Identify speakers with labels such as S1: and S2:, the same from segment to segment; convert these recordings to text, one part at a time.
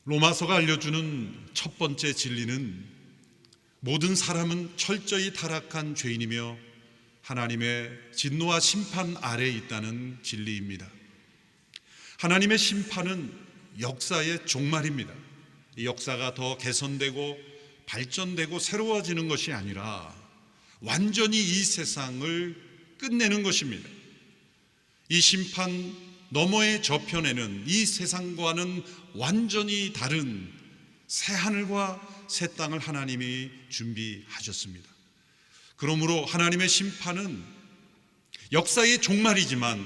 S1: 로마서가 알려주는 첫 번째 진리는 모든 사람은 철저히 타락한 죄인이며 하나님의 진노와 심판 아래에 있다는 진리입니다. 하나님의 심판은 역사의 종말입니다. 이 역사가 더 개선되고 발전되고 새로워지는 것이 아니라 완전히 이 세상을 끝내는 것입니다. 이 심판 너머의 저편에는 이 세상과는 완전히 다른 새 하늘과 새 땅을 하나님이 준비하셨습니다. 그러므로 하나님의 심판은 역사의 종말이지만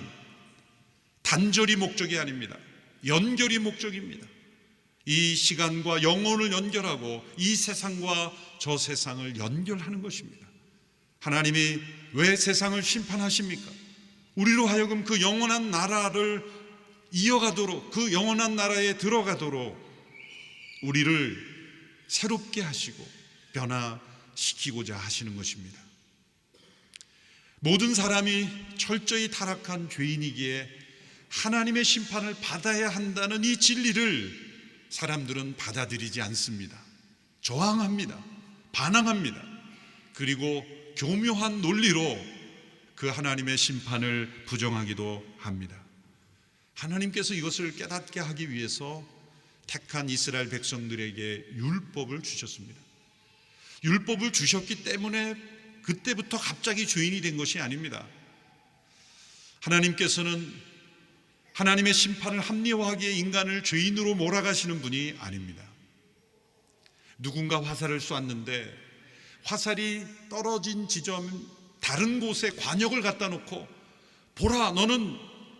S1: 단절이 목적이 아닙니다. 연결이 목적입니다. 이 시간과 영혼을 연결하고 이 세상과 저 세상을 연결하는 것입니다. 하나님이 왜 세상을 심판하십니까? 우리로 하여금 그 영원한 나라를 이어가도록, 그 영원한 나라에 들어가도록 우리를 새롭게 하시고 변화시키고자 하시는 것입니다. 모든 사람이 철저히 타락한 죄인이기에 하나님의 심판을 받아야 한다는 이 진리를 사람들은 받아들이지 않습니다. 저항합니다. 반항합니다. 그리고 교묘한 논리로 그 하나님의 심판을 부정하기도 합니다. 하나님께서 이것을 깨닫게 하기 위해서 택한 이스라엘 백성들에게 율법을 주셨습니다. 율법을 주셨기 때문에 그때부터 갑자기 죄인이 된 것이 아닙니다. 하나님께서는 하나님의 심판을 합리화하기에 인간을 죄인으로 몰아가시는 분이 아닙니다. 누군가 화살을 쐈는데 화살이 떨어진 지점 다른 곳에 관역을 갖다 놓고 보라, 너는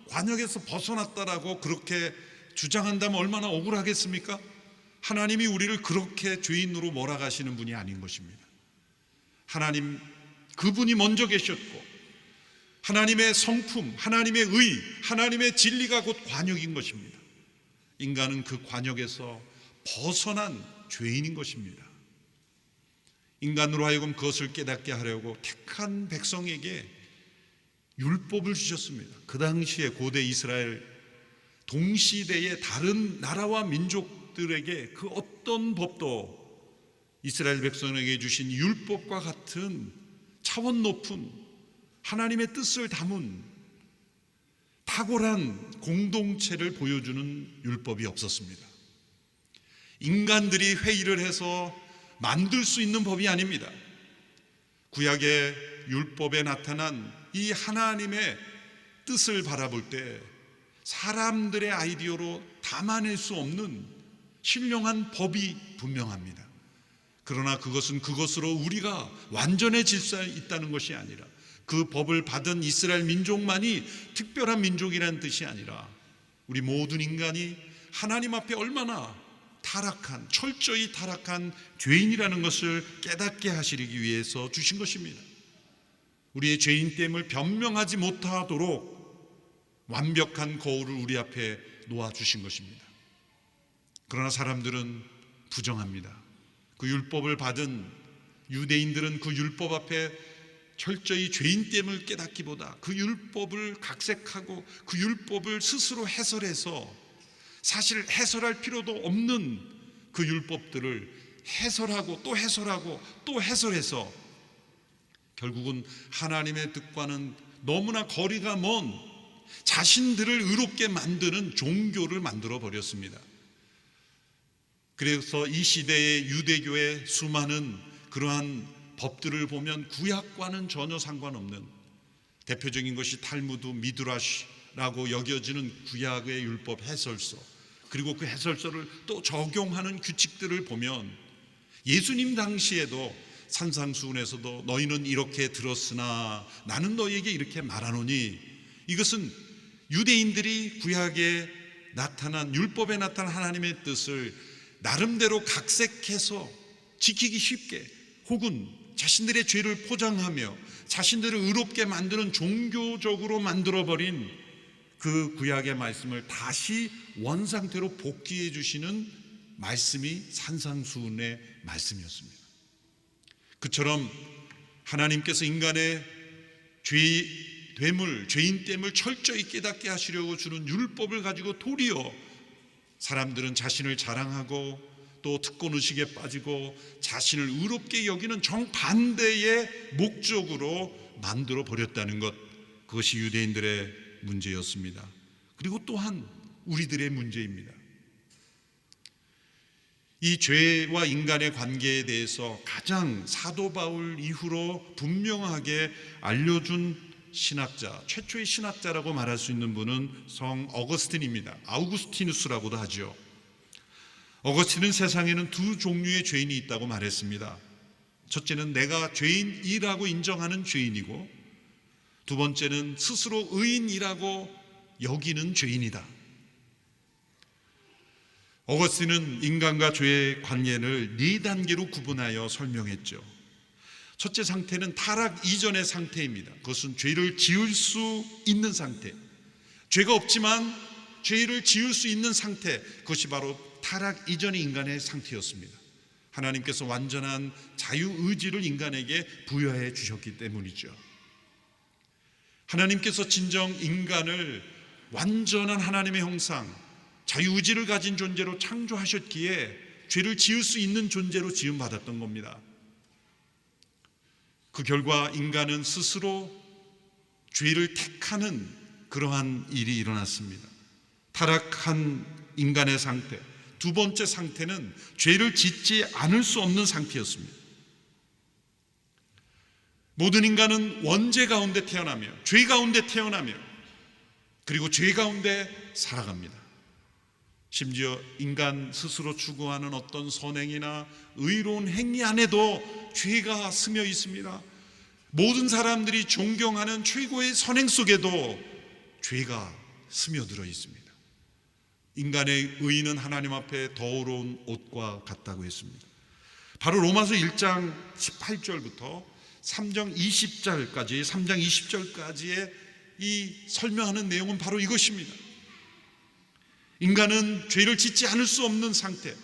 S1: 관역에서 벗어났다라고 그렇게 주장한다면 얼마나 억울하겠습니까? 하나님이 우리를 그렇게 죄인으로 몰아가시는 분이 아닌 것입니다. 하나님, 그분이 먼저 계셨고 하나님의 성품, 하나님의 의, 하나님의 진리가 곧 관역인 것입니다. 인간은 그 관역에서 벗어난 죄인인 것입니다. 인간으로 하여금 그것을 깨닫게 하려고 택한 백성에게 율법을 주셨습니다. 그 당시에 고대 이스라엘 동시대의 다른 나라와 민족들에게 그 어떤 법도 이스라엘 백성에게 주신 율법과 같은 차원 높은 하나님의 뜻을 담은 탁월한 공동체를 보여주는 율법이 없었습니다. 인간들이 회의를 해서 만들 수 있는 법이 아닙니다. 구약의 율법에 나타난 이 하나님의 뜻을 바라볼 때 사람들의 아이디어로 담아낼 수 없는 신령한 법이 분명합니다. 그러나 그것은 그것으로 우리가 완전해질 수 있다는 것이 아니라 그 법을 받은 이스라엘 민족만이 특별한 민족이라는 뜻이 아니라 우리 모든 인간이 하나님 앞에 얼마나 타락한, 철저히 타락한 죄인이라는 것을 깨닫게 하시기 위해서 주신 것입니다. 우리의 죄인됨을 변명하지 못하도록 완벽한 거울을 우리 앞에 놓아주신 것입니다. 그러나 사람들은 부정합니다. 그 율법을 받은 유대인들은 그 율법 앞에 철저히 죄인됨을 깨닫기보다 그 율법을 각색하고 그 율법을 스스로 해설해서 사실 해설할 필요도 없는 그 율법들을 해설하고 또 해설하고 또 해설해서 결국은 하나님의 뜻과는 너무나 거리가 먼 자신들을 의롭게 만드는 종교를 만들어 버렸습니다. 그래서 이 시대의 유대교의 수많은 그러한 법들을 보면 구약과는 전혀 상관없는, 대표적인 것이 탈무드 미드라시라고 여겨지는 구약의 율법 해설서, 그리고 그 해설서를 또 적용하는 규칙들을 보면 예수님 당시에도 산상수훈에서도 너희는 이렇게 들었으나 나는 너희에게 이렇게 말하노니, 이것은 유대인들이 구약에 나타난 율법에 나타난 하나님의 뜻을 나름대로 각색해서 지키기 쉽게, 혹은 자신들의 죄를 포장하며 자신들을 의롭게 만드는 종교적으로 만들어버린 그 구약의 말씀을 다시 원상태로 복귀해 주시는 말씀이 산상수훈의 말씀이었습니다. 그처럼 하나님께서 인간의 죄됨을, 죄인됨을 철저히 깨닫게 하시려고 주는 율법을 가지고 도리어 사람들은 자신을 자랑하고 또 특권의식에 빠지고 자신을 의롭게 여기는 정반대의 목적으로 만들어 버렸다는 것, 그것이 유대인들의 문제였습니다. 그리고 또한 우리들의 문제입니다. 이 죄와 인간의 관계에 대해서 가장 사도 바울 이후로 분명하게 알려준 신학자, 최초의 신학자라고 말할 수 있는 분은 성 어거스틴입니다. 아우구스티누스라고도 하죠. 어거스틴은 세상에는 두 종류의 죄인이 있다고 말했습니다. 첫째는 내가 죄인이라고 인정하는 죄인이고, 두 번째는 스스로 의인이라고 여기는 죄인이다. 어거스틴은 인간과 죄의 관계를 네 단계로 구분하여 설명했죠. 첫째 상태는 타락 이전의 상태입니다. 그것은 죄를 지을 수 있는 상태, 죄가 없지만 죄를 지을 수 있는 상태, 그것이 바로 타락 이전의 인간의 상태였습니다. 하나님께서 완전한 자유의지를 인간에게 부여해 주셨기 때문이죠. 하나님께서 진정 인간을 완전한 하나님의 형상, 자유의지를 가진 존재로 창조하셨기에 죄를 지을 수 있는 존재로 지음받았던 겁니다. 그 결과 인간은 스스로 죄를 택하는 그러한 일이 일어났습니다. 타락한 인간의 상태, 두 번째 상태는 죄를 짓지 않을 수 없는 상태였습니다. 모든 인간은 원죄 가운데 태어나며 죄 가운데 태어나며 그리고 죄 가운데 살아갑니다. 심지어 인간 스스로 추구하는 어떤 선행이나 의로운 행위 안에도 죄가 스며 있습니다. 모든 사람들이 존경하는 최고의 선행 속에도 죄가 스며들어 있습니다. 인간의 의는 하나님 앞에 더러운 옷과 같다고 했습니다. 바로 로마서 1장 18절부터 3장 20절까지의 이 설명하는 내용은 바로 이것입니다. 인간은 죄를 짓지 않을 수 없는 상태,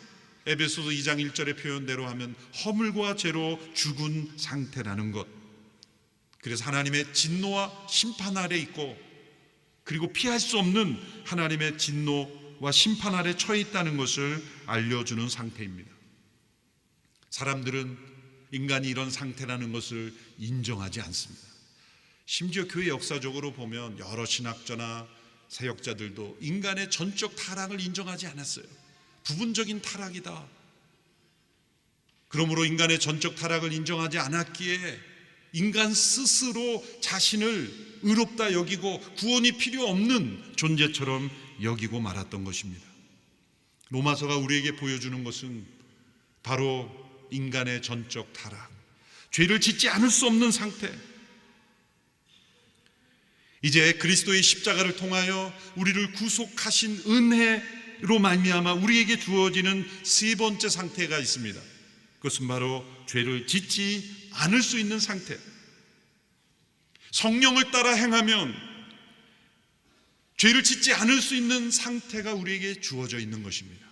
S1: 에베소서 2장 1절의 표현대로 하면 허물과 죄로 죽은 상태라는 것. 그래서 하나님의 진노와 심판 아래 있고, 그리고 피할 수 없는 하나님의 진노와 심판 아래 처해 있다는 것을 알려주는 상태입니다. 사람들은 인간이 이런 상태라는 것을 인정하지 않습니다. 심지어 교회 역사적으로 보면 여러 신학자나 사역자들도 인간의 전적 타락을 인정하지 않았어요. 부분적인 타락이다. 그러므로 인간의 전적 타락을 인정하지 않았기에 인간 스스로 자신을 의롭다 여기고 구원이 필요 없는 존재처럼 여기고 말았던 것입니다. 로마서가 우리에게 보여주는 것은 바로 인간의 전적 타락, 죄를 짓지 않을 수 없는 상태. 이제 그리스도의 십자가를 통하여 우리를 구속하신 은혜로 말미암아 우리에게 주어지는 세 번째 상태가 있습니다. 그것은 바로 죄를 짓지 않을 수 있는 상태. 성령을 따라 행하면 죄를 짓지 않을 수 있는 상태가 우리에게 주어져 있는 것입니다.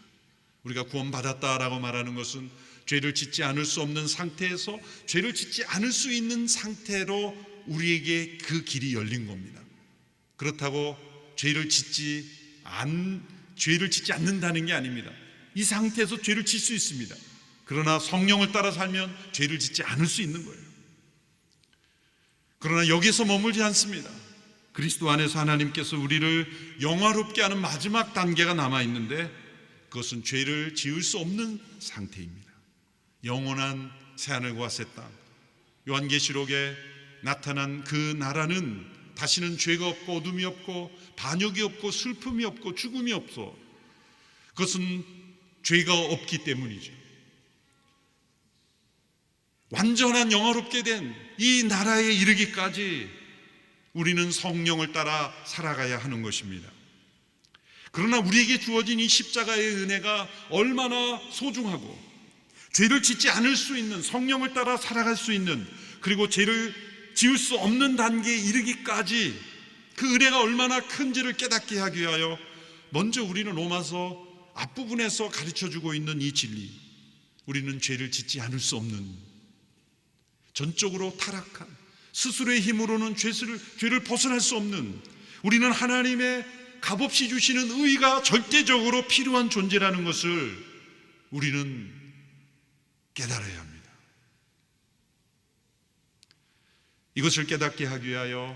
S1: 우리가 구원받았다라고 말하는 것은 죄를 짓지 않을 수 없는 상태에서 죄를 짓지 않을 수 있는 상태로 우리에게 그 길이 열린 겁니다. 그렇다고 죄를 짓지 않는다는 게 아닙니다. 이 상태에서 죄를 짓을 수 있습니다. 그러나 성령을 따라 살면 죄를 짓지 않을 수 있는 거예요. 그러나 여기서 머물지 않습니다. 그리스도 안에서 하나님께서 우리를 영화롭게 하는 마지막 단계가 남아있는데, 그것은 죄를 지을 수 없는 상태입니다. 영원한 새하늘과 새 땅, 요한계시록에 나타난 그 나라는 다시는 죄가 없고 어둠이 없고 반역이 없고 슬픔이 없고 죽음이 없어. 그것은 죄가 없기 때문이죠. 완전한 영화롭게 된 이 나라에 이르기까지 우리는 성령을 따라 살아가야 하는 것입니다. 그러나 우리에게 주어진 이 십자가의 은혜가 얼마나 소중하고, 죄를 짓지 않을 수 있는, 성령을 따라 살아갈 수 있는, 그리고 죄를 지을 수 없는 단계에 이르기까지 그 은혜가 얼마나 큰지를 깨닫게 하기 위하여 먼저 우리는 로마서 앞부분에서 가르쳐주고 있는 이 진리, 우리는 죄를 짓지 않을 수 없는, 전적으로 타락한, 스스로의 힘으로는 죄를 벗어날 수 없는, 우리는 하나님의 값없이 주시는 의가 절대적으로 필요한 존재라는 것을 우리는 깨달아야 합니다. 이것을 깨닫게 하기 위하여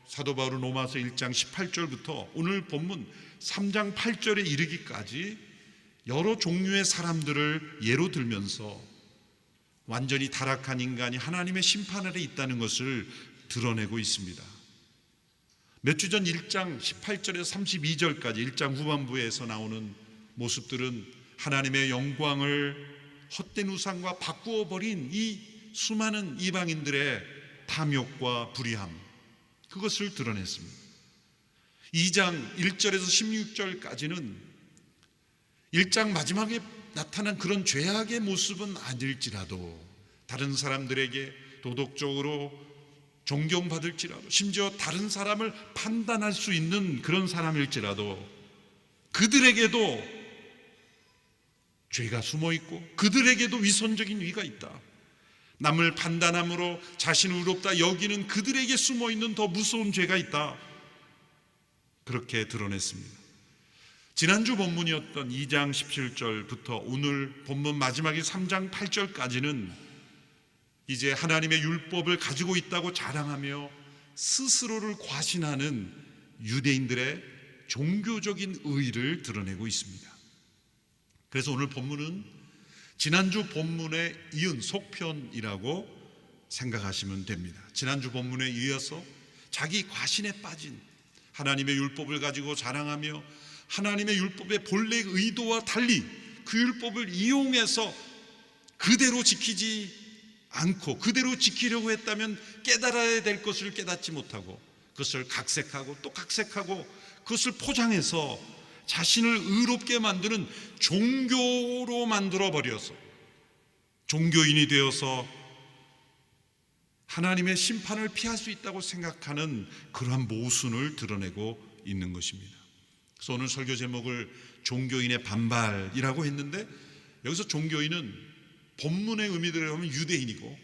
S1: 사도 바울은 로마서 1장 18절부터 오늘 본문 3장 8절에 이르기까지 여러 종류의 사람들을 예로 들면서 완전히 타락한 인간이 하나님의 심판 아래 있다는 것을 드러내고 있습니다. 몇 주 전 1장 18절에서 32절까지 1장 후반부에서 나오는 모습들은 하나님의 영광을 헛된 우상과 바꾸어 버린 이 수많은 이방인들의 탐욕과 불의함, 그것을 드러냈습니다. 2장 1절에서 16절까지는 1장 마지막에 나타난 그런 죄악의 모습은 아닐지라도 다른 사람들에게 도덕적으로 존경받을지라도 심지어 다른 사람을 판단할 수 있는 그런 사람일지라도 그들에게도 죄가 숨어있고 그들에게도 위선적인 위가 있다. 남을 판단함으로 자신을 의롭다 여기는 그들에게 숨어있는 더 무서운 죄가 있다. 그렇게 드러냈습니다. 지난주 본문이었던 2장 17절부터 오늘 본문 마지막인 3장 8절까지는 이제 하나님의 율법을 가지고 있다고 자랑하며 스스로를 과신하는 유대인들의 종교적인 의의를 드러내고 있습니다. 그래서 오늘 본문은 지난주 본문에 이은 속편이라고 생각하시면 됩니다. 지난주 본문에 이어서 자기 과신에 빠진 하나님의 율법을 가지고 자랑하며 하나님의 율법의 본래의 의도와 달리 그 율법을 이용해서 그대로 지키지 않고 그대로 지키려고 했다면 깨달아야 될 것을 깨닫지 못하고 그것을 각색하고 또 각색하고 그것을 포장해서 자신을 의롭게 만드는 종교로 만들어버려서 종교인이 되어서 하나님의 심판을 피할 수 있다고 생각하는 그러한 모순을 드러내고 있는 것입니다. 그래서 오늘 설교 제목을 종교인의 반발이라고 했는데 여기서 종교인은 본문의 의미대로 하면 유대인이고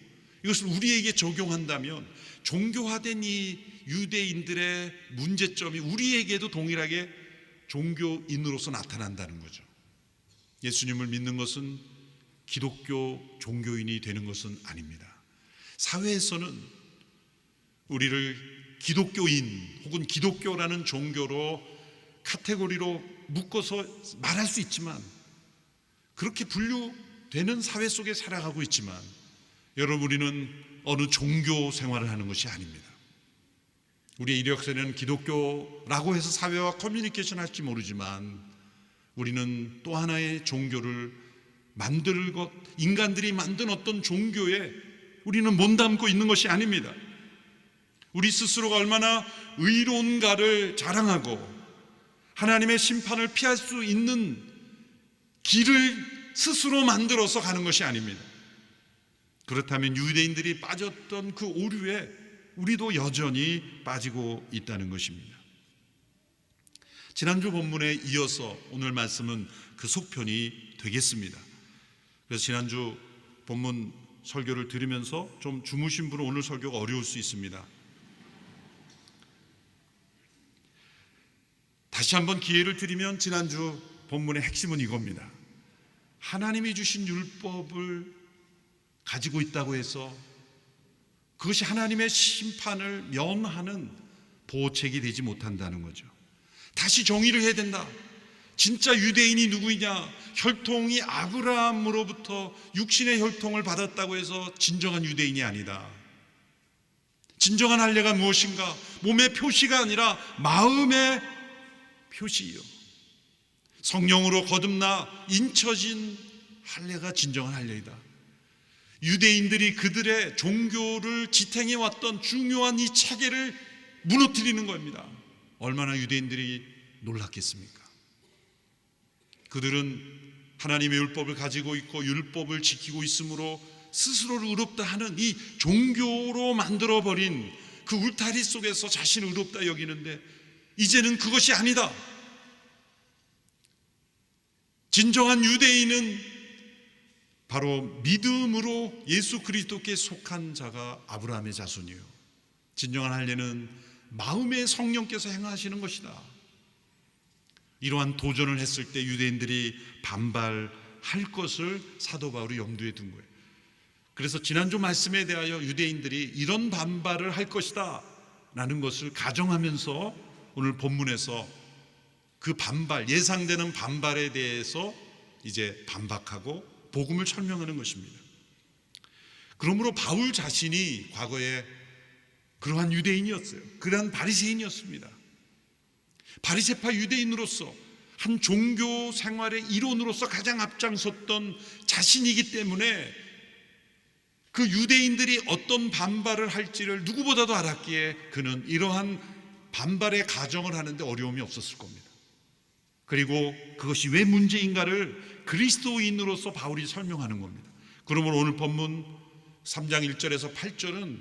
S1: 이것을 우리에게 적용한다면 종교화된 이 유대인들의 문제점이 우리에게도 동일하게 종교인으로서 나타난다는 거죠. 예수님을 믿는 것은 기독교 종교인이 되는 것은 아닙니다. 사회에서는 우리를 기독교인 혹은 기독교라는 종교로 카테고리로 묶어서 말할 수 있지만 그렇게 분류되는 사회 속에 살아가고 있지만 여러분 우리는 어느 종교 생활을 하는 것이 아닙니다. 우리의 이력서에는 기독교라고 해서 사회와 커뮤니케이션 할지 모르지만 우리는 또 하나의 종교를 만들 것, 인간들이 만든 어떤 종교에 우리는 몸담고 있는 것이 아닙니다. 우리 스스로가 얼마나 의로운가를 자랑하고 하나님의 심판을 피할 수 있는 길을 스스로 만들어서 가는 것이 아닙니다. 그렇다면 유대인들이 빠졌던 그 오류에 우리도 여전히 빠지고 있다는 것입니다. 지난주 본문에 이어서 오늘 말씀은 그 속편이 되겠습니다. 그래서 지난주 본문 설교를 들으면서 좀 주무신 분은 오늘 설교가 어려울 수 있습니다. 다시 한번 기회를 드리면 지난주 본문의 핵심은 이겁니다. 하나님이 주신 율법을 가지고 있다고 해서 그것이 하나님의 심판을 면하는 보호책이 되지 못한다는 거죠. 다시 정의를 해야 된다. 진짜 유대인이 누구이냐? 혈통이 아브라함으로부터 육신의 혈통을 받았다고 해서 진정한 유대인이 아니다. 진정한 할례가 무엇인가? 몸의 표시가 아니라 마음의 표시요. 성령으로 거듭나 인쳐진 할례가 진정한 할례이다. 유대인들이 그들의 종교를 지탱해왔던 중요한 이 체계를 무너뜨리는 겁니다. 얼마나 유대인들이 놀랐겠습니까? 그들은 하나님의 율법을 가지고 있고 율법을 지키고 있으므로 스스로를 의롭다 하는 이 종교로 만들어버린 그 울타리 속에서 자신을 의롭다 여기는데 이제는 그것이 아니다. 진정한 유대인은 바로 믿음으로 예수 그리스도께 속한 자가 아브라함의 자손이요 진정한 할례는 마음의 성령께서 행하시는 것이다. 이러한 도전을 했을 때 유대인들이 반발할 것을 사도 바울이 염두에 둔 거예요. 그래서 지난주 말씀에 대하여 유대인들이 이런 반발을 할 것이다 라는 것을 가정하면서 오늘 본문에서 그 반발, 예상되는 반발에 대해서 이제 반박하고 복음을 설명하는 것입니다. 그러므로 바울 자신이 과거에 그러한 유대인이었어요. 그러한 바리새인이었습니다. 바리새파 유대인으로서 한 종교 생활의 일원으로서 가장 앞장섰던 자신이기 때문에 그 유대인들이 어떤 반발을 할지를 누구보다도 알았기에 그는 이러한 반발의 가정을 하는데 어려움이 없었을 겁니다. 그리고 그것이 왜 문제인가를 그리스도인으로서 바울이 설명하는 겁니다. 그러므로 오늘 본문 3장 1절에서 8절은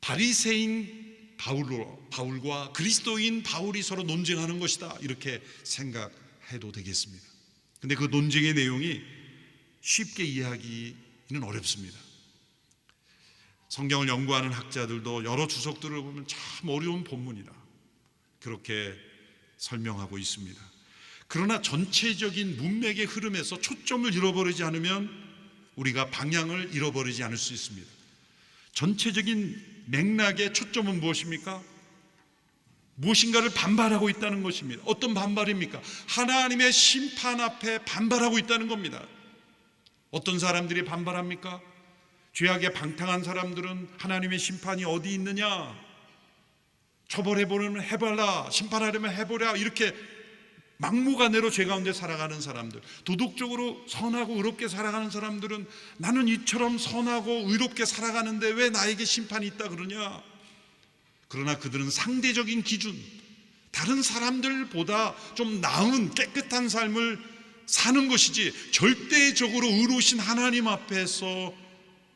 S1: 바리새인 바울과 그리스도인 바울이 서로 논쟁하는 것이다, 이렇게 생각해도 되겠습니다. 근데 그 논쟁의 내용이 쉽게 이해하기는 어렵습니다. 성경을 연구하는 학자들도 여러 주석들을 보면 참 어려운 본문이다, 그렇게 설명하고 있습니다. 그러나 전체적인 문맥의 흐름에서 초점을 잃어버리지 않으면 우리가 방향을 잃어버리지 않을 수 있습니다. 전체적인 맥락의 초점은 무엇입니까? 무엇인가를 반발하고 있다는 것입니다. 어떤 반발입니까? 하나님의 심판 앞에 반발하고 있다는 겁니다. 어떤 사람들이 반발합니까? 죄악에 방탕한 사람들은 하나님의 심판이 어디 있느냐, 처벌해보려면 해봐라, 심판하려면 해보랴, 이렇게 막무가내로 죄 가운데 살아가는 사람들, 도덕적으로 선하고 의롭게 살아가는 사람들은 나는 이처럼 선하고 의롭게 살아가는데 왜 나에게 심판이 있다 그러냐. 그러나 그들은 상대적인 기준, 다른 사람들보다 좀 나은 깨끗한 삶을 사는 것이지 절대적으로 의로우신 하나님 앞에서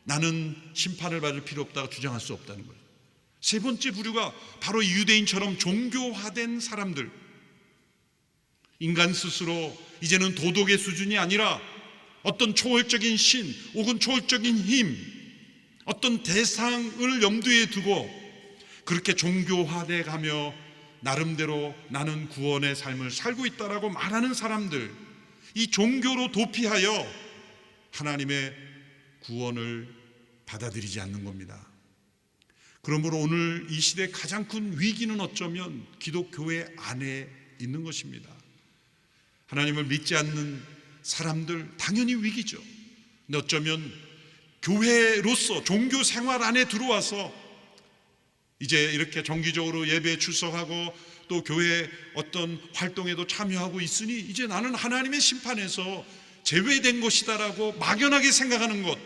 S1: 나는 심판을 받을 필요 없다고 주장할 수 없다는 거예요. 세 번째 부류가 바로 유대인처럼 종교화된 사람들, 인간 스스로 이제는 도덕의 수준이 아니라 어떤 초월적인 신 혹은 초월적인 힘, 어떤 대상을 염두에 두고 그렇게 종교화돼 가며 나름대로 나는 구원의 삶을 살고 있다라고 말하는 사람들, 이 종교로 도피하여 하나님의 구원을 받아들이지 않는 겁니다. 그러므로 오늘 이 시대의 가장 큰 위기는 어쩌면 기독교회 안에 있는 것입니다. 하나님을 믿지 않는 사람들 당연히 위기죠. 근데 어쩌면 교회로서 종교 생활 안에 들어와서 이제 이렇게 정기적으로 예배에 출석하고 또 교회 어떤 활동에도 참여하고 있으니 이제 나는 하나님의 심판에서 제외된 것이다라고 막연하게 생각하는 것,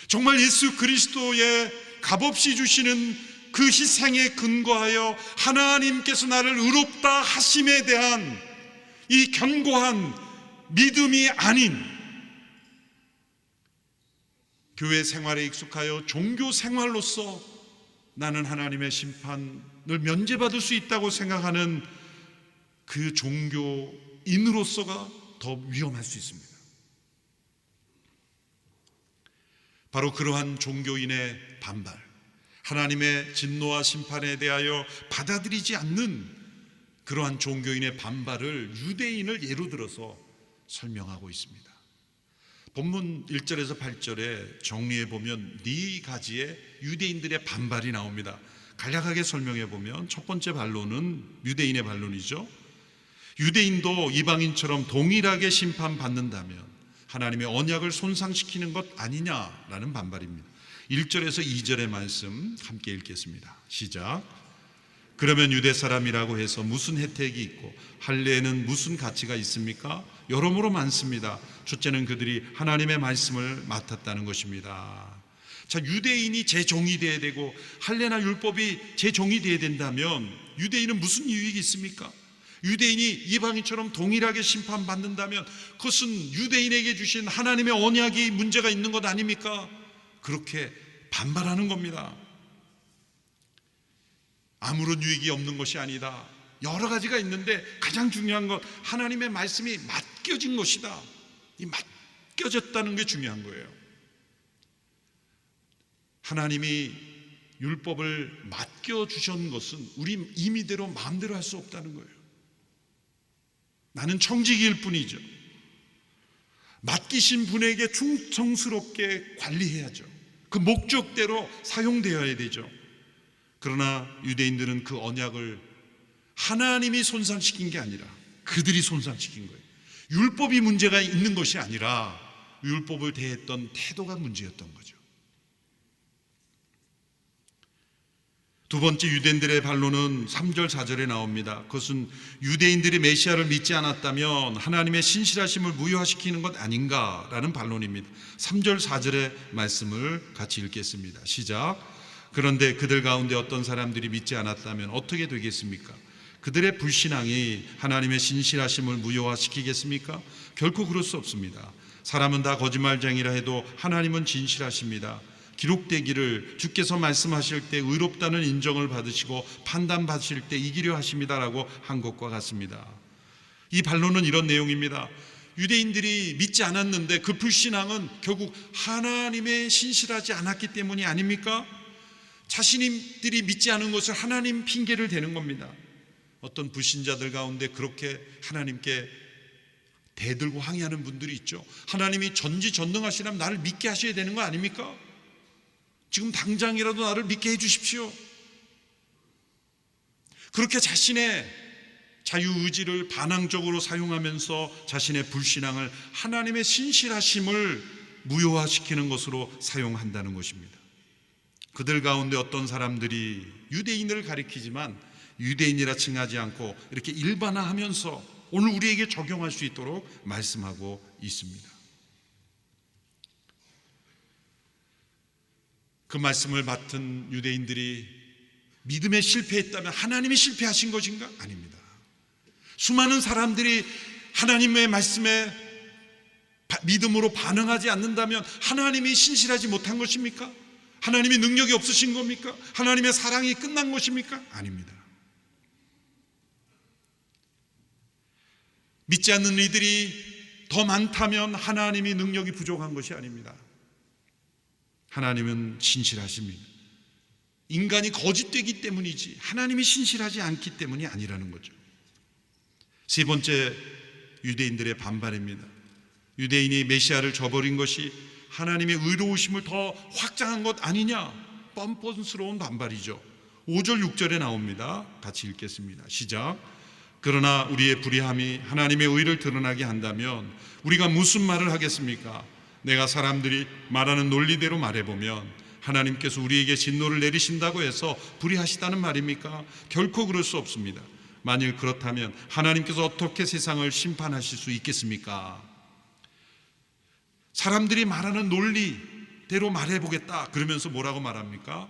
S1: 정말 예수 그리스도의 값없이 주시는 그 희생에 근거하여 하나님께서 나를 의롭다 하심에 대한 이 견고한 믿음이 아닌 교회 생활에 익숙하여 종교 생활로서 나는 하나님의 심판을 면제받을 수 있다고 생각하는 그 종교인으로서가 더 위험할 수 있습니다. 바로 그러한 종교인의 반발, 하나님의 진노와 심판에 대하여 받아들이지 않는 그러한 종교인의 반발을 유대인을 예로 들어서 설명하고 있습니다. 본문 1절에서 8절에 정리해 보면 네 가지의 유대인들의 반발이 나옵니다. 간략하게 설명해 보면 첫 번째 반론은 유대인의 반론이죠. 유대인도 이방인처럼 동일하게 심판받는다면 하나님의 언약을 손상시키는 것 아니냐라는 반발입니다. 1절에서 2절의 말씀 함께 읽겠습니다. 시작. 그러면 유대 사람이라고 해서 무슨 혜택이 있고 할례에는 무슨 가치가 있습니까? 여러모로 많습니다. 첫째는 그들이 하나님의 말씀을 맡았다는 것입니다. 자, 유대인이 제 종이 되어야 되고 할례나 율법이 제 종이 되어야 된다면 유대인은 무슨 유익이 있습니까? 유대인이 이방인처럼 동일하게 심판받는다면 그것은 유대인에게 주신 하나님의 언약이 문제가 있는 것 아닙니까? 그렇게 반발하는 겁니다. 아무런 유익이 없는 것이 아니다. 여러 가지가 있는데 가장 중요한 것, 하나님의 말씀이 맡겨진 것이다. 이 맡겨졌다는 게 중요한 거예요. 하나님이 율법을 맡겨주신 것은 우리 임의대로 마음대로 할 수 없다는 거예요. 나는 청직일 뿐이죠. 맡기신 분에게 충성스럽게 관리해야죠. 그 목적대로 사용되어야 되죠. 그러나 유대인들은 그 언약을 하나님이 손상시킨 게 아니라 그들이 손상시킨 거예요. 율법이 문제가 있는 것이 아니라 율법을 대했던 태도가 문제였던 거죠. 두 번째 유대인들의 반론은 3절 4절에 나옵니다. 그것은 유대인들이 메시아를 믿지 않았다면 하나님의 신실하심을 무효화시키는 것 아닌가라는 반론입니다. 3절 4절의 말씀을 같이 읽겠습니다. 시작. 그런데 그들 가운데 어떤 사람들이 믿지 않았다면 어떻게 되겠습니까? 그들의 불신앙이 하나님의 신실하심을 무효화시키겠습니까? 결코 그럴 수 없습니다. 사람은 다 거짓말쟁이라 해도 하나님은 진실하십니다. 기록되기를 주께서 말씀하실 때 의롭다는 인정을 받으시고 판단받으실 때 이기려 하십니다라고 한 것과 같습니다. 이 반론은 이런 내용입니다. 유대인들이 믿지 않았는데 그 불신앙은 결국 하나님의 신실하지 않았기 때문이 아닙니까? 자신들이 믿지 않은 것을 하나님 핑계를 대는 겁니다. 어떤 불신자들 가운데 그렇게 하나님께 대들고 항의하는 분들이 있죠. 하나님이 전지전능하시라면 나를 믿게 하셔야 되는 거 아닙니까? 지금 당장이라도 나를 믿게 해 주십시오. 그렇게 자신의 자유의지를 반항적으로 사용하면서 자신의 불신앙을 하나님의 신실하심을 무효화시키는 것으로 사용한다는 것입니다. 그들 가운데 어떤 사람들이 유대인을 가리키지만 유대인이라 칭하지 않고 이렇게 일반화하면서 오늘 우리에게 적용할 수 있도록 말씀하고 있습니다. 그 말씀을 맡은 유대인들이 믿음에 실패했다면 하나님이 실패하신 것인가? 아닙니다. 수많은 사람들이 하나님의 말씀에 믿음으로 반응하지 않는다면 하나님이 신실하지 못한 것입니까? 하나님의 능력이 없으신 겁니까? 하나님의 사랑이 끝난 것입니까? 아닙니다. 믿지 않는 이들이 더 많다면 하나님이 능력이 부족한 것이 아닙니다. 하나님은 신실하십니다. 인간이 거짓되기 때문이지 하나님이 신실하지 않기 때문이 아니라는 거죠. 세 번째 유대인들의 반발입니다. 유대인이 메시아를 저버린 것이 하나님의 의로우심을 더 확장한 것 아니냐? 뻔뻔스러운 반발이죠. 5절 6절에 나옵니다. 같이 읽겠습니다. 시작. 그러나 우리의 불의함이 하나님의 의를 드러나게 한다면 우리가 무슨 말을 하겠습니까? 내가 사람들이 말하는 논리대로 말해보면 하나님께서 우리에게 진노를 내리신다고 해서 불의하시다는 말입니까? 결코 그럴 수 없습니다. 만일 그렇다면 하나님께서 어떻게 세상을 심판하실 수 있겠습니까? 사람들이 말하는 논리대로 말해보겠다 그러면서 뭐라고 말합니까?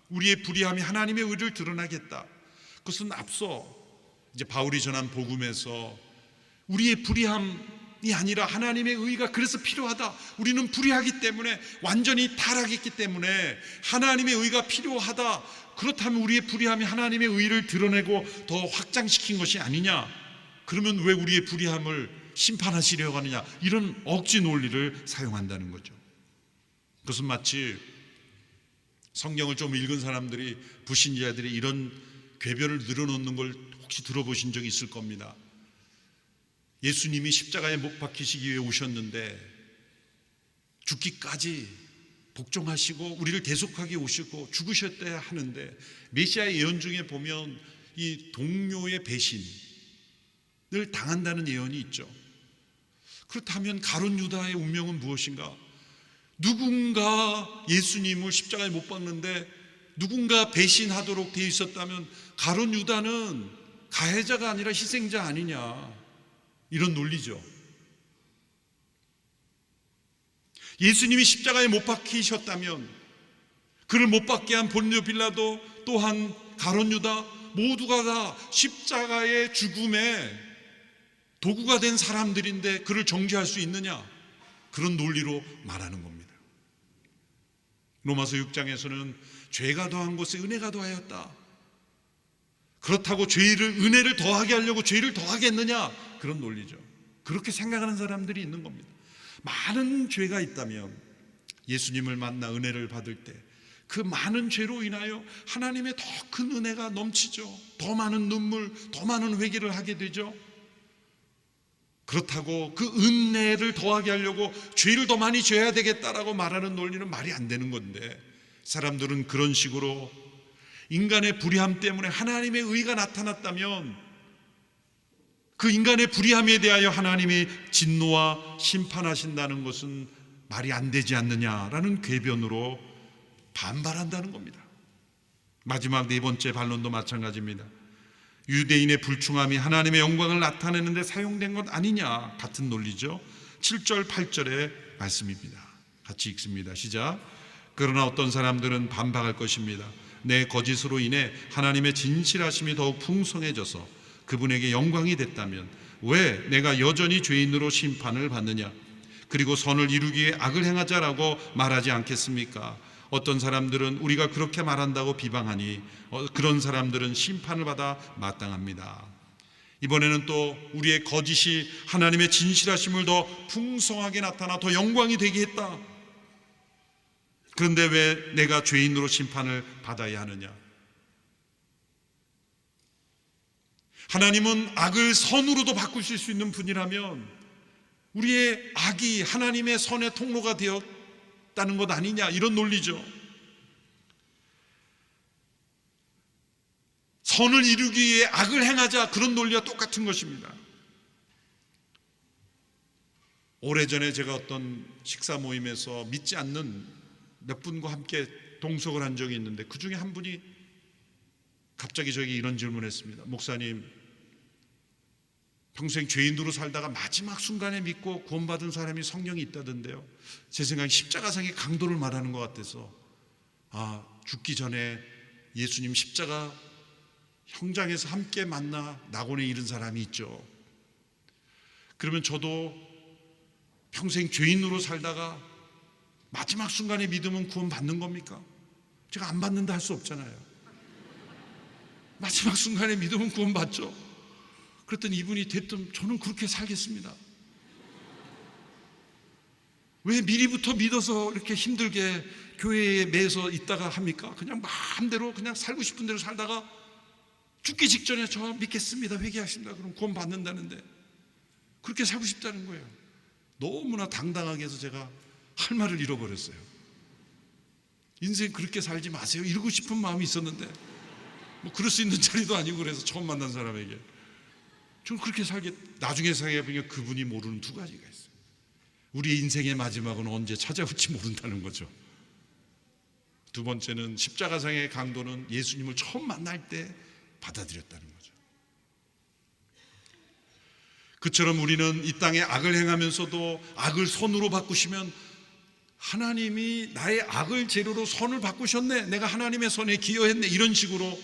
S1: 우리의 불의함이 하나님의 의를 드러나겠다. 그것은 앞서 이제 바울이 전한 복음에서 우리의 불의함이 아니라 하나님의 의가 그래서 필요하다. 우리는 불의하기 때문에 완전히 타락했기 때문에 하나님의 의가 필요하다. 그렇다면 우리의 불의함이 하나님의 의를 드러내고 더 확장시킨 것이 아니냐? 그러면 왜 우리의 불의함을 심판하시려고 하느냐? 이런 억지 논리를 사용한다는 거죠. 그것은 마치 성경을 좀 읽은 사람들이 불신자들이 이런 궤변을 늘어놓는 걸 혹시 들어보신 적이 있을 겁니다. 예수님이 십자가에 못 박히시기 위해 오셨는데 죽기까지 복종하시고 우리를 대속하게 오시고 죽으셨대야 하는데 메시아의 예언 중에 보면 이 동료의 배신을 당한다는 예언이 있죠. 그렇다면 가룟 유다의 운명은 무엇인가? 누군가 예수님을 십자가에 못 박는데 누군가 배신하도록 되어 있었다면 가룟 유다는 가해자가 아니라 희생자 아니냐, 이런 논리죠. 예수님이 십자가에 못 박히셨다면 그를 못 박게 한 본디오 빌라도 또한 가룟 유다 모두가 다 십자가의 죽음에 도구가 된 사람들인데 그를 정죄할 수 있느냐? 그런 논리로 말하는 겁니다. 로마서 6장에서는 죄가 더한 곳에 은혜가 더하였다. 그렇다고 은혜를 더하게 하려고 죄를 더하겠느냐? 그런 논리죠. 그렇게 생각하는 사람들이 있는 겁니다. 많은 죄가 있다면 예수님을 만나 은혜를 받을 때 그 많은 죄로 인하여 하나님의 더 큰 은혜가 넘치죠. 더 많은 눈물, 더 많은 회개를 하게 되죠. 그렇다고 그 은혜를 더하게 하려고 죄를 더 많이 져야 되겠다라고 말하는 논리는 말이 안 되는 건데, 사람들은 그런 식으로 인간의 불의함 때문에 하나님의 의가 나타났다면 그 인간의 불의함에 대하여 하나님이 진노와 심판하신다는 것은 말이 안 되지 않느냐라는 궤변으로 반발한다는 겁니다. 마지막 네 번째 반론도 마찬가지입니다. 유대인의 불충함이 하나님의 영광을 나타내는데 사용된 것 아니냐, 같은 논리죠. 7절 8절의 말씀입니다. 같이 읽습니다. 시작. 그러나 어떤 사람들은 반박할 것입니다. 내 거짓으로 인해 하나님의 진실하심이 더욱 풍성해져서 그분에게 영광이 됐다면 왜 내가 여전히 죄인으로 심판을 받느냐? 그리고 선을 이루기 위해 악을 행하자라고 말하지 않겠습니까? 어떤 사람들은 우리가 그렇게 말한다고 비방하니 그런 사람들은 심판을 받아 마땅합니다. 이번에는 또 우리의 거짓이 하나님의 진실하심을 더 풍성하게 나타나 더 영광이 되게 했다. 그런데 왜 내가 죄인으로 심판을 받아야 하느냐? 하나님은 악을 선으로도 바꾸실 수 있는 분이라면 우리의 악이 하나님의 선의 통로가 되었다는 것 아니냐, 이런 논리죠. 선을 이루기 위해 악을 행하자, 그런 논리와 똑같은 것입니다. 오래전에 제가 어떤 식사 모임에서 믿지 않는 몇 분과 함께 동석을 한 적이 있는데, 그 중에 한 분이 갑자기 저에게 이런 질문을 했습니다. 목사님, 평생 죄인으로 살다가 마지막 순간에 믿고 구원받은 사람이 성령이 있다던데요, 제 생각에 십자가상의 강도를 말하는 것 같아서 죽기 전에 예수님 십자가 형장에서 함께 만나 낙원에 이른 사람이 있죠. 그러면 저도 평생 죄인으로 살다가 마지막 순간에 믿으면 구원받는 겁니까? 제가 안 받는다 할 수 없잖아요. 마지막 순간에 믿으면 구원받죠. 그랬더니 이분이 대뜸 저는 그렇게 살겠습니다. 왜 미리부터 믿어서 이렇게 힘들게 교회에 매서 있다가 합니까? 그냥 마음대로 그냥 살고 싶은 대로 살다가 죽기 직전에 저 믿겠습니다, 회개하십니다, 그럼 구원 받는다는데 그렇게 살고 싶다는 거예요. 너무나 당당하게 해서 제가 할 말을 잃어버렸어요. 인생 그렇게 살지 마세요, 이러고 싶은 마음이 있었는데 뭐 그럴 수 있는 자리도 아니고, 그래서 처음 만난 사람에게 저는 그렇게 나중에 생각해보니까 그분이 모르는 두 가지가 있어요. 우리의 인생의 마지막은 언제 찾아올지 모른다는 거죠. 두 번째는 십자가상의 강도는 예수님을 처음 만날 때 받아들였다는 거죠. 그처럼 우리는 이 땅에 악을 행하면서도 악을 선으로 바꾸시면 하나님이 나의 악을 재료로 선을 바꾸셨네, 내가 하나님의 선에 기여했네, 이런 식으로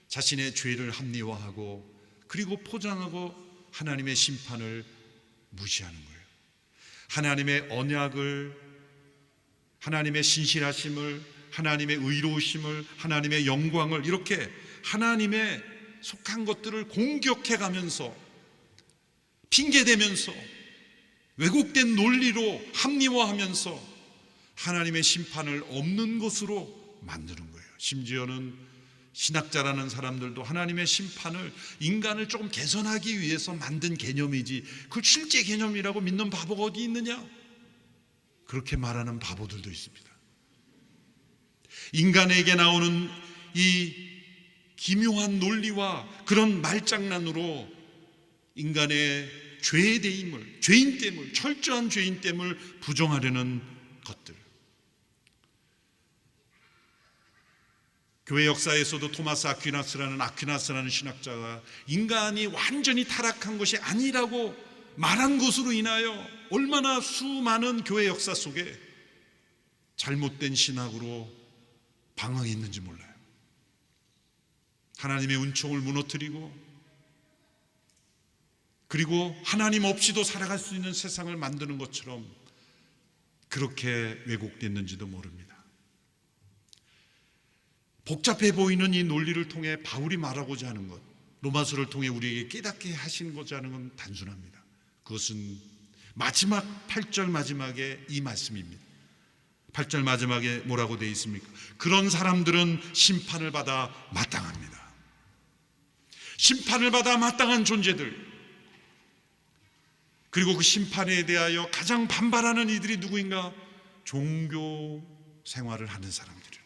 S1: 자신의 죄를 합리화하고 그리고 포장하고 하나님의 심판을 무시하는 거예요. 하나님의 언약을, 하나님의 신실하심을, 하나님의 의로우심을, 하나님의 영광을, 이렇게 하나님의 속한 것들을 공격해가면서 핑계대면서 왜곡된 논리로 합리화하면서 하나님의 심판을 없는 것으로 만드는 거예요. 심지어는 신학자라는 사람들도 하나님의 심판을 인간을 조금 개선하기 위해서 만든 개념이지 그걸 실제 개념이라고 믿는 바보가 어디 있느냐, 그렇게 말하는 바보들도 있습니다. 인간에게 나오는 이 기묘한 논리와 그런 말장난으로 인간의 죄됨을, 죄인됨을, 철저한 죄인됨을 부정하려는 것들. 교회 역사에서도 토마스 아퀴나스라는 신학자가 인간이 완전히 타락한 것이 아니라고 말한 것으로 인하여 얼마나 수많은 교회 역사 속에 잘못된 신학으로 방황했는지 몰라요. 하나님의 은총을 무너뜨리고 그리고 하나님 없이도 살아갈 수 있는 세상을 만드는 것처럼 그렇게 왜곡됐는지도 모릅니다. 복잡해 보이는 이 논리를 통해 바울이 말하고자 하는 것, 로마서를 통해 우리에게 깨닫게 하시고자 하는 건 단순합니다. 그것은 마지막 8절 마지막에 이 말씀입니다. 8절 마지막에 뭐라고 되어 있습니까? 그런 사람들은 심판을 받아 마땅합니다. 심판을 받아 마땅한 존재들, 그리고 그 심판에 대하여 가장 반발하는 이들이 누구인가? 종교 생활을 하는 사람들이에요.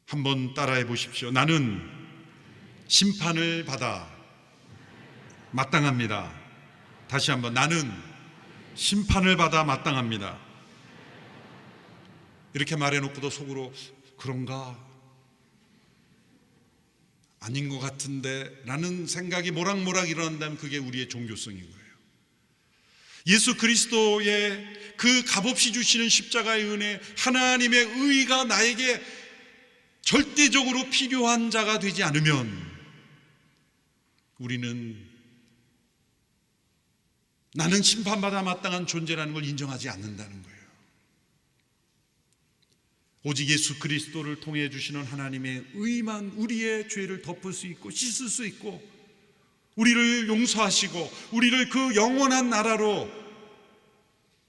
S1: 한번 따라해 보십시오. 나는 심판을 받아 마땅합니다. 다시 한번, 나는 심판을 받아 마땅합니다. 이렇게 말해놓고도 속으로 그런가? 아닌 것 같은데 라는 생각이 모락모락 일어난다면 그게 우리의 종교성인 거예요. 예수 그리스도의 그 값없이 주시는 십자가의 은혜, 하나님의 의가 나에게 절대적으로 필요한 자가 되지 않으면 우리는 나는 심판받아 마땅한 존재라는 걸 인정하지 않는다는 거예요. 오직 예수 그리스도를 통해 주시는 하나님의 의만 우리의 죄를 덮을 수 있고 씻을 수 있고 우리를 용서하시고 우리를 그 영원한 나라로,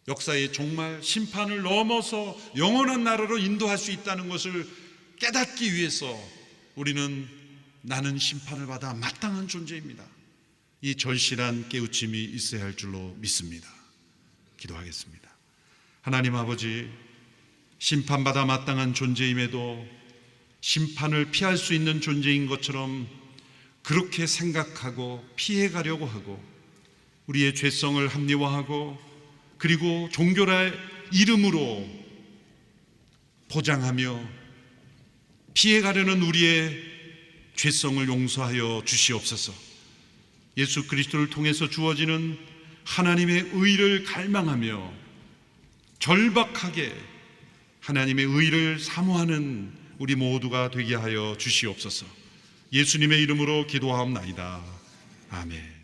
S1: 역사의 정말 심판을 넘어서 영원한 나라로 인도할 수 있다는 것을 깨닫기 위해서 우리는 나는 심판을 받아 마땅한 존재입니다. 이 절실한 깨우침이 있어야 할 줄로 믿습니다. 기도하겠습니다. 하나님 아버지, 심판받아 마땅한 존재임에도 심판을 피할 수 있는 존재인 것처럼 그렇게 생각하고 피해가려고 하고 우리의 죄성을 합리화하고 그리고 종교의 이름으로 포장하며 피해가려는 우리의 죄성을 용서하여 주시옵소서. 예수 그리스도를 통해서 주어지는 하나님의 의를 갈망하며 절박하게 하나님의 의를 사모하는 우리 모두가 되게 하여 주시옵소서. 예수님의 이름으로 기도하옵나이다. 아멘.